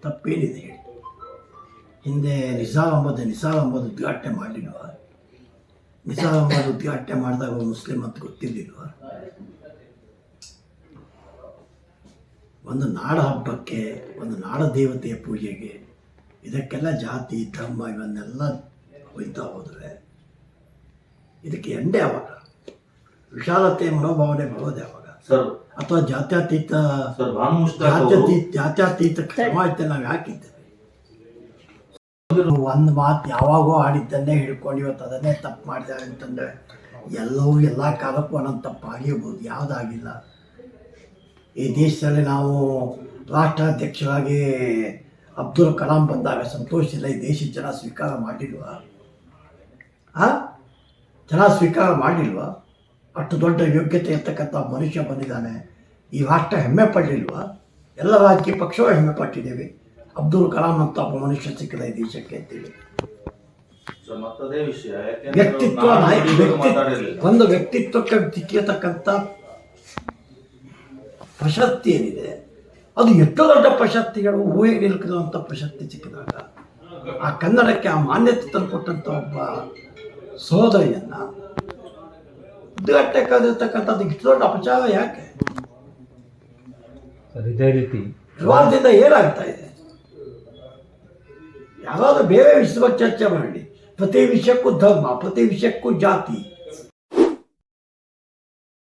ತಪ್ಪೇನಿದೆ ಹೇಳಿ? ಹಿಂದೆ ನಿಸಾಮ್ ಅಹಮದ್ ಉದ್ಘಾಟನೆ ಮಾಡಲಿಲ್ವ? ನಿಸಾಮ್ ಅಹಮದ್ ಉದ್ಘಾಟನೆ ಮಾಡಿದಾಗ ಮುಸ್ಲಿಂ ಅಂತ ಗೊತ್ತಿರಲಿಲ್ವ? ಒಂದು ನಾಡ ಹಬ್ಬಕ್ಕೆ, ಒಂದು ನಾಡ ದೇವತೆಯ ಪೂಜೆಗೆ ಇದಕ್ಕೆಲ್ಲ ಜಾತಿ ಧರ್ಮ ಇವನ್ನೆಲ್ಲ ಒಯ್ತಾ ಹೋದರೆ ಇದಕ್ಕೆ ಎಂಡೇ ಯಾವಾಗ? ವಿಶಾಲತೆ ಮನೋಭಾವನೆ ಬರೋದು ಯಾವಾಗ? ಅಥವಾ ಜಾತ್ಯತೀತ ಸಮಾಜತೆ ನಾವು ಯಾಕಿದ್ದೇವೆ? ಒಂದು ಮಾತು ಯಾವಾಗೋ ಆಡಿದ್ದನ್ನೇ ಹಿಡ್ಕೊಂಡು ಇವತ್ತು ಅದನ್ನೇ ತಪ್ಪು ಮಾಡಿದ್ದಾರೆ ಅಂತಂದರೆ ಎಲ್ಲ ಕಾಲಕ್ಕೂ ಒಂದೊಂದು ತಪ್ಪು ಆಗಿರ್ಬೋದು, ಯಾವುದಾಗಿಲ್ಲ. ಈ ದೇಶದಲ್ಲಿ ನಾವು ರಾಷ್ಟ್ರಾಧ್ಯಕ್ಷರಾಗಿ ಅಬ್ದುಲ್ ಕಲಾಂ ಬಂದಾಗ ಸಂತೋಷ ಇಲ್ಲ? ಈ ದೇಶದ ಜನ ಸ್ವೀಕಾರ ಮಾಡಿಲ್ವಾ? ಜನ ಸ್ವೀಕಾರ ಮಾಡಿಲ್ವಾ? ಅಷ್ಟು ದೊಡ್ಡ ಯೋಗ್ಯತೆ ಇರ್ತಕ್ಕಂಥ ಮನುಷ್ಯ ಬಂದಿದ್ದಾನೆ, ಈ ರಾಷ್ಟ್ರ ಹೆಮ್ಮೆ ಪಡಲಿಲ್ವಾ? ಎಲ್ಲ ರಾಜಕೀಯ ಪಕ್ಷವೂ ಹೆಮ್ಮೆ ಪಟ್ಟಿದ್ದೇವೆ, ಅಬ್ದುಲ್ ಕಲಾಂ ಅಂತ ಒಬ್ಬ ಮನುಷ್ಯ ಸಿಕ್ಕಿದ ಈ ದೇಶಕ್ಕೆ ಅಂತೇಳಿ. ಒಂದು ವ್ಯಕ್ತಿತ್ವಕ್ಕೆ ಸಿಕ್ಕಿರತಕ್ಕಂಥ ಪ್ರಶಸ್ತಿ ಏನಿದೆ ಅದು ಎಷ್ಟು ದೊಡ್ಡ ಪ್ರಶಸ್ತಿಗಳು, ಊಹೆ ನಿಲ್ಕುವಂಥ ಪ್ರಶಸ್ತಿ ಸಿಕ್ಕಿದಾಗ ಆ ಕನ್ನಡಕ್ಕೆ ಆ ಮಾನ್ಯತೆ ತಂದುಕೊಟ್ಟಂಥ ಒಬ್ಬ ಸಹೋದರಿಯನ್ನು ಉದ್ಘಾಟನೆಕ್ಕಾಗಿರ್ತಕ್ಕಂಥದ್ದು ಇಷ್ಟು ದೊಡ್ಡ ಅಪಚಾರ ಯಾಕೆ? ಇದೇ ರೀತಿ ವಿವಾದದಿಂದ ಏನಾಗ್ತಾ ಇದೆ? ಯಾರಾದರೂ ಬೇರೆ ವಿಷಯದ ಚರ್ಚೆ ಮಾಡಿ, ಪ್ರತಿ ವಿಷಯಕ್ಕೂ ಧರ್ಮ, ಪ್ರತಿ ವಿಷಯಕ್ಕೂ ಜಾತಿ,